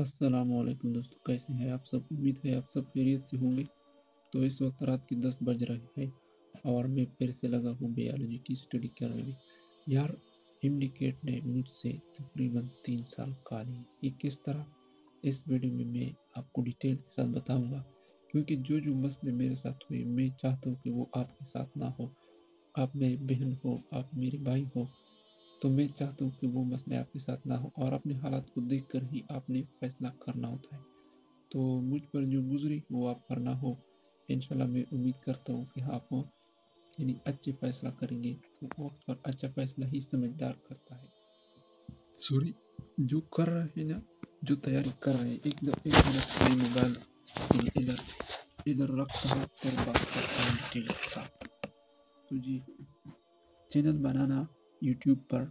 अस्सलाम वालेकुम दोस्तों, कैसे हैं आप सब? उम्मीद है आप सब खैरियत से होंगे। तो इस वक्त रात के 10 बज रहे हैं और मैं फिर से लगा हूँ बायोलॉजी की स्टडी करने में। यार, इंडिकेट ने मुझसे तकरीबन 3 साल कहा ली। ये किस तरह? इस वीडियो में मैं आपको डिटेल के साथ बताऊंगा, क्योंकि जो जो मसले मेरे साथ हुए मैं चाहता हूँ कि वो आपके साथ ना हो। आप मेरी बहन हो, आप मेरे भाई हो, तो मैं चाहता हूँ कि वो मसले आपके साथ ना हो और अपने हालात को देख कर ही आपने फैसला करना होता है। तो मुझ पर जो गुजरी वो आप पर ना हो। इंशाल्लाह मैं उम्मीद करता हूँ कि आप यानी अच्छे फैसला करेंगे, तो वक्त पर अच्छा फैसला ही समझदार करता है। सॉरी, जो कर रहे हैं ना, जो तैयारी कर रहे हैं, एक मिनट में मोबाइल यानी इधर इधर रखता हूँ फिर बात करता हूँ डिटेल के साथ। तो जी, चैनल बनाना यूट्यूब पर,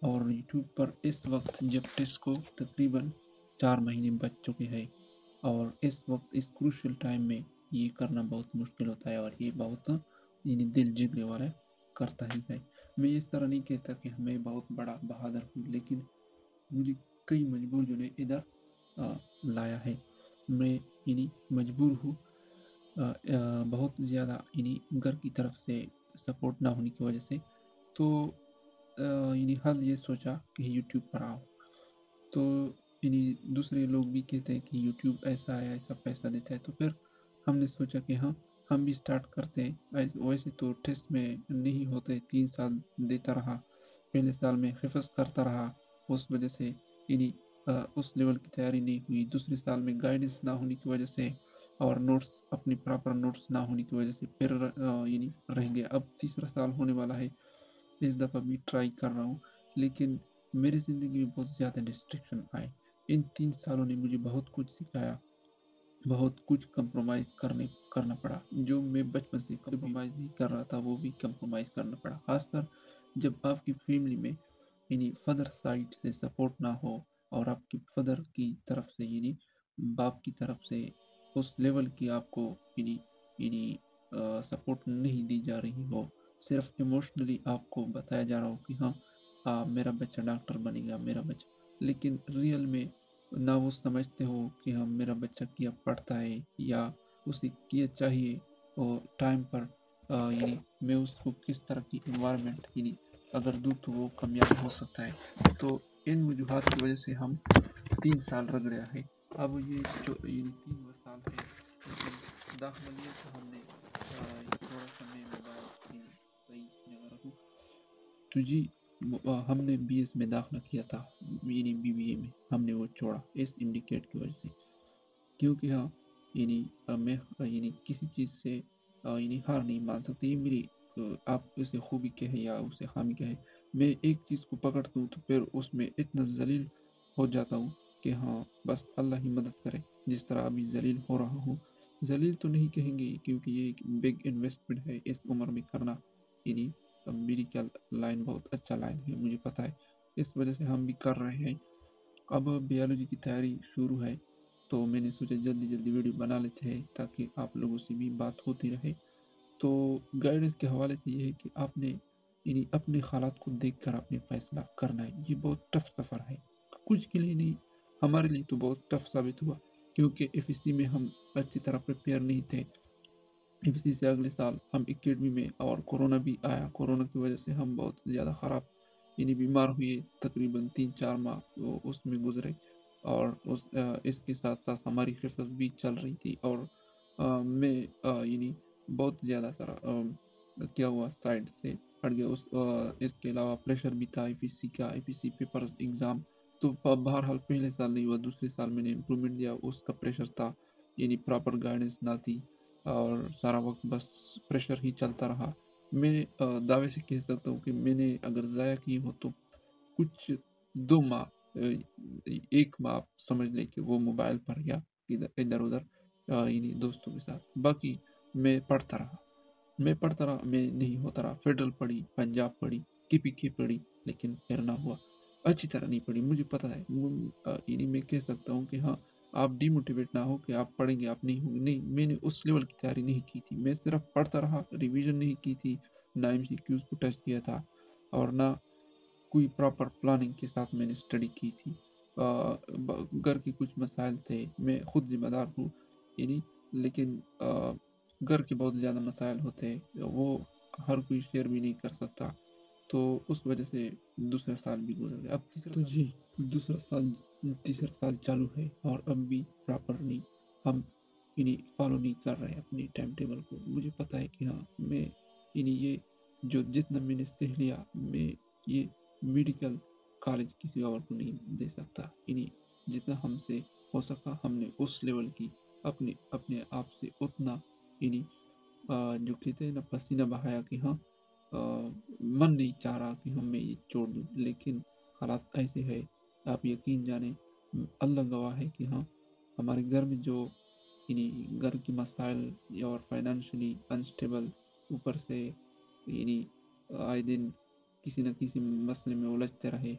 और यूट्यूब पर इस वक्त जब टेस्ट को तकरीबन 4 महीने बच चुके हैं, और इस वक्त इस क्रूशियल टाइम में ये करना बहुत मुश्किल होता है और ये बहुत यानी दिल जीतने वाला करता ही है। मैं इस तरह नहीं कहता कि हमें बहुत बड़ा बहादुर हूँ, लेकिन मुझे कई मजबूरियों ने इधर लाया है। मैं यानी मजबूर हूँ, बहुत ज़्यादा यानी घर की तरफ से सपोर्ट ना होने की वजह से। तो यानी हल ये सोचा कि यूट्यूब पर आओ। तो यानी दूसरे लोग भी कहते हैं कि यूट्यूब ऐसा है, ऐसा पैसा देता है, तो फिर हमने सोचा कि हाँ, हम भी स्टार्ट करते हैं। वैसे तो टेस्ट में नहीं होते, 3 साल देता रहा। पहले साल में हिफज करता रहा, उस वजह से यानी उस लेवल की तैयारी नहीं हुई। दूसरे साल में गाइडेंस ना होने की वजह से और नोट्स अपनी प्रॉपर नोट्स ना होने की वजह से फिर यानी रह गया। अब तीसरा साल होने वाला है, इस दफ़ा भी ट्राई कर रहा हूँ, लेकिन मेरी ज़िंदगी में बहुत ज़्यादा डिस्ट्रैक्शन आए। इन 3 सालों ने मुझे बहुत कुछ सिखाया, बहुत कुछ कंप्रोमाइज़ करना पड़ा। जो मैं बचपन से कंप्रोमाइज़ नहीं कर रहा था, वो भी कंप्रोमाइज़ करना पड़ा। खासकर जब आपकी फैमिली में यानी फादर साइड से सपोर्ट ना हो और आपकी फादर की तरफ से यानी बाप की तरफ से उस लेवल की आपको यानी यानी सपोर्ट नहीं दी जा रही हो, सिर्फ इमोशनली आपको बताया जा रहा हो कि हाँ, मेरा बच्चा डॉक्टर बनेगा, मेरा बच्चा, लेकिन रियल में ना वो समझते हो कि हाँ, मेरा बच्चा क्या पढ़ता है या उसे क्या चाहिए, और टाइम पर यानी मैं उसको किस तरह की इन्वायरमेंट यानी अगर दूँ तो वो कामयाब हो सकता है। तो इन वजूहात की वजह से हम 3 साल रगड़े रहे। अब ये जो यानी 3वां साल है, लेकिन दाखिला लिया तो हमने थोड़ा सा मैं मोबाइल यानी सही जगह रखूँ। तो जी, हमने बीएस में दाखिला किया था, यानी बीबीए में हमने वो छोड़ा इस इंडिकेट की वजह से। क्योंकि हाँ, यानी मैं यानी किसी चीज़ से यानी हार नहीं मान सकती। ये मेरी आप उसे खूबी कहे या उसे खामी कहे, मैं एक चीज़ को पकड़ता हूँ तो फिर उसमें इतना ज़लील हो जाता हूँ कि हाँ, बस अल्लाह ही मदद करे। जिस तरह अभी ज़लील हो रहा हूँ, ज़लील तो नहीं कहेंगे क्योंकि ये एक बिग इन्वेस्टमेंट है इस उम्र में करना। यानी मेरी क्या लाइन बहुत अच्छा लाइन है, मुझे पता है, इस वजह से हम भी कर रहे हैं। अब बायोलॉजी की तैयारी शुरू है, तो मैंने सोचा जल्दी जल्दी वीडियो बना लेते हैं ताकि आप लोगों से भी बात होती रहे। तो गाइडेंस के हवाले से ये है कि आपने यानी अपने हालात को देखकर आपने फैसला करना है। ये बहुत टफ सफ़र है, कुछ के लिए नहीं, हमारे लिए तो बहुत टफ साबित हुआ, क्योंकि एफएससी में हम अच्छी तरह प्रिपेयर नहीं थे। एफएससी से अगले साल हम एकेडमी में, और कोरोना भी आया। कोरोना की वजह से हम बहुत ज़्यादा ख़राब यानी बीमार हुए, तकरीबन 3-4 माह वो उसमें गुजरे। और इसके साथ साथ हमारी हिफज भी चल रही थी, और मैं यानी बहुत ज़्यादा सारा क्या हुआ, साइड से हट गया। इसके अलावा प्रेशर भी था एफएससी का, एफएससी पेपर्स एग्ज़ाम। तो बहरहाल पहले साल नहीं हुआ, दूसरे साल मैंने इम्प्रूवमेंट दिया, उसका प्रेशर था, यानी प्रॉपर गाइडेंस ना थी, और सारा वक्त बस प्रेशर ही चलता रहा। मैं दावे से कह सकता हूँ कि मैंने अगर ज़ाया की हो तो कुछ 2 माह, 1 माह आप समझ लें कि वो मोबाइल पर या इधर इधर उधर यानी दोस्तों के साथ। बाकी मैं पढ़ता रहा, मैं नहीं होता रहा। फेडरल पढ़ी, पंजाब पढ़ी, केपीके पढ़ी, लेकिन फिर ना हुआ। अच्छी तरह नहीं पढ़ी, मुझे पता है। यानी मैं कह सकता हूँ कि हाँ, आप डिमोटिवेट ना हो कि आप पढ़ेंगे, आप नहीं होंगे, नहीं, मैंने उस लेवल की तैयारी नहीं की थी। मैं सिर्फ पढ़ता रहा, रिवीजन नहीं की थी, ना एमसीक्यूज़ को टच किया था, और ना कोई प्रॉपर प्लानिंग के साथ मैंने स्टडी की थी। घर के कुछ मसाइल थे, मैं खुद ज़िम्मेदार हूँ, यानी लेकिन घर के बहुत ज़्यादा मसाइल होते हैं, वो हर कोई शेयर भी नहीं कर सकता, तो उस वजह से दूसरा साल भी गुजर गया। अब तीसरा तो साल जी दूसरा साल तीसरा साल चालू है और अब भी प्रॉपर नहीं हम फॉलो नहीं कर रहे हैं अपनी टाइम टेबल को। मुझे पता है कि हाँ मैं ये जो जितना मैंने सीख लिया, मैं ये मेडिकल कॉलेज किसी और को नहीं दे सकता। जितना हमसे हो सका हमने उस लेवल की अपने अपने आप से उतना जो कहते हैं ना पसीना बहाया कि हाँ मन नहीं चाह रहा कि हम मैं ये छोड़ दूँ, लेकिन हालात ऐसे है, आप यकीन जाने अल्लाह गवाह है कि हाँ हमारे घर में जो घर की मसाइल और फाइनेंशियली अनस्टेबल, ऊपर से आए दिन किसी न किसी मसले में उलझते रहे।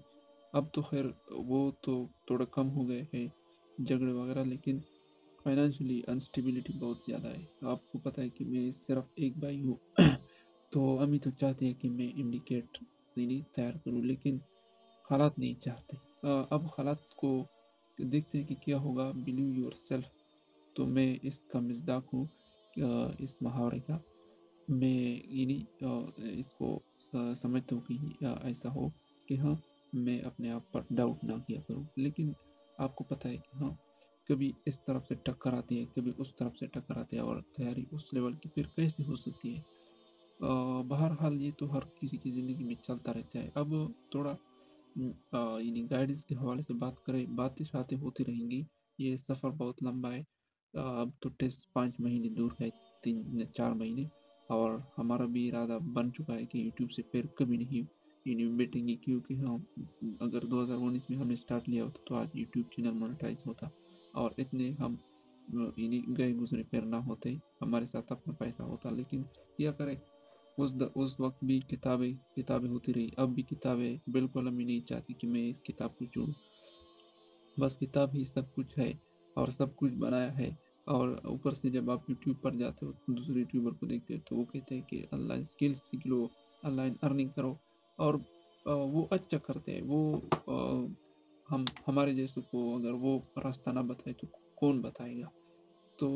अब तो खैर वो तो थोड़ा कम हो गए हैं झगड़े वगैरह, लेकिन फाइनेंशियली अनस्टेबिलिटी बहुत ज़्यादा है। आपको पता है कि मैं सिर्फ एक भाई हूँ तो अम्मी तो चाहती है कि मैं इंडिकेट तैयार करूँ, लेकिन हालात नहीं चाहते। अब हालात को देखते हैं कि क्या होगा। बिलीव योर सेल्फ, तो मैं इसका मिस्दाक हूँ इस मुहावरे का। मैं इसको समझता हूँ कि ऐसा हो कि हाँ मैं अपने आप पर डाउट ना किया करूँ, लेकिन आपको पता है कि हाँ कभी इस तरफ से टक्कर आती है, कभी उस तरफ से टक्कर आती है, और तैयारी उस लेवल की फिर कैसे हो सकती है। बहरहाल ये तो हर किसी की ज़िंदगी में चलता रहता है। अब थोड़ा गाइडेंस के हवाले से बात करें, बातें शातें होती रहेंगी, ये सफ़र बहुत लंबा है। अब तो टेस्ट 5 महीने दूर है, 3 4 महीने, और हमारा भी इरादा बन चुका है कि यूट्यूब से फिर कभी नहीं बैठेंगे, क्योंकि हम अगर 2019 में हमने स्टार्ट लिया होता तो आज यूट्यूब चैनल मोनेटाइज होता, और इतने हम गए गुजरे फिर ना होते, हमारे साथ अपना पैसा होता। लेकिन क्या करें, उस वक्त भी किताबें किताबें होती रही, अब भी किताबें। बिल्कुल अम्मी नहीं चाहती कि मैं इस किताब को छोड़ूं, बस किताब ही सब कुछ है और सब कुछ बनाया है। और ऊपर से जब आप यूट्यूब पर जाते हो दूसरे यूट्यूबर को देखते हो तो वो कहते हैं कि ऑनलाइन स्किल्स सीख लो, ऑनलाइन अर्निंग करो, और वो अच्छा करते हैं। वो हम हमारे जैसों को अगर वो रास्ता ना बताए तो कौन बताएगा। तो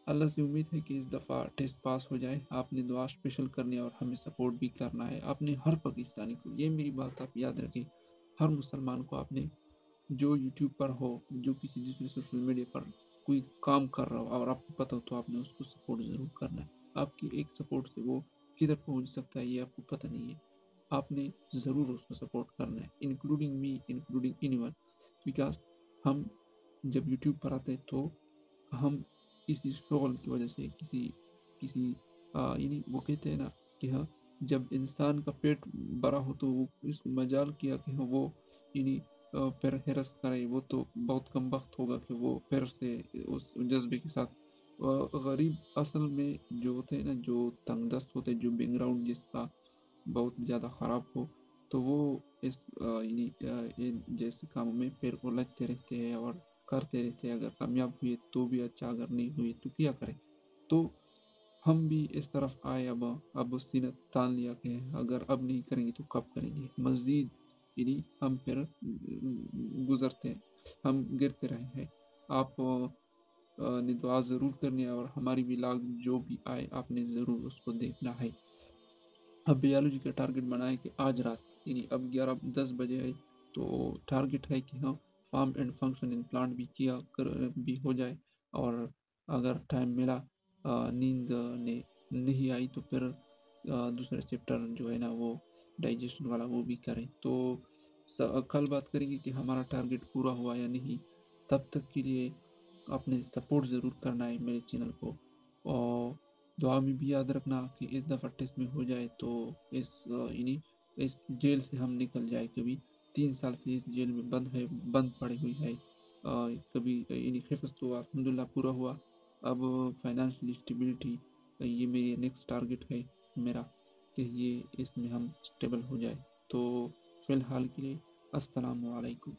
अल्लाह से उम्मीद है कि इस दफ़ा टेस्ट पास हो जाए। आपने दुआ स्पेशल करनी है और हमें सपोर्ट भी करना है। आपने हर पाकिस्तानी को, ये मेरी बात आप याद रखें, हर मुसलमान को आपने, जो यूट्यूब पर हो, जो किसी दूसरे सोशल मीडिया पर कोई काम कर रहा हो और आपको पता हो, तो आपने उसको सपोर्ट ज़रूर करना है। आपकी एक सपोर्ट से वो किधर पहुंच सकता है ये आपको पता नहीं है। आपने ज़रूर उसको सपोर्ट करना है, including me, including anyone, because हम जब यूट्यूब पर आते हैं तो हम इसी शोल की वजह से किसी किसी वो कहते हैं ना कि हाँ जब इंसान का पेट बड़ा हो तो वो इस मजाल किया कि हाँ वो यानी फिर हिरस करे, वो तो बहुत कम वक्त होगा कि वो फिर से उस जज्बे के साथ गरीब असल में जो होते हैं ना, जो तंगदस्त होते हैं, जो बैकग्राउंड जिसका बहुत ज़्यादा ख़राब हो, तो वो इस इन जैसे कामों में पैर को लगते रहते हैं और करते रहते हैं। अगर कामयाब हुए तो भी अच्छा, अगर नहीं हुए तो क्या करें। तो हम भी इस तरफ आए, अब सीना तान लिया कि अगर अब नहीं करेंगे तो कब करेंगे। मज़ीद हम फिर गुज़रते हैं, हम गिरते रहे हैं। आप ने दुआ ज़रूर करनी है, और हमारी भी लाग जो भी आए आपने ज़रूर उसको देखना है। अब बायोलॉजी का टारगेट बनाए कि आज रात अब 11-10 बजे है, तो टारगेट है कि हाँ form and function in plant भी किया कर भी हो जाए। और अगर टाइम मिला, नींद ने नहीं आई तो फिर दूसरा चैप्टर जो है ना वो डाइजेशन वाला वो भी करें। तो कल बात करेंगे कि हमारा टारगेट पूरा हुआ या नहीं। तब तक के लिए आपने सपोर्ट ज़रूर करना है मेरे चैनल को, और दुआ में भी याद रखना कि इस दफ़ा टेस्ट में हो जाए तो इस जेल से हम निकल जाए। कभी 3 साल से इस जेल में बंद पड़ी हुई है। कभी हिफ्स तो अल्हम्दुलिल्लाह पूरा हुआ। अब फाइनेंशियल स्टेबिलिटी, ये मेरी नेक्स्ट टारगेट है मेरा, कि ये इसमें हम स्टेबल हो जाए। तो फ़िलहाल के लिए अस्सलामु अलैकुम।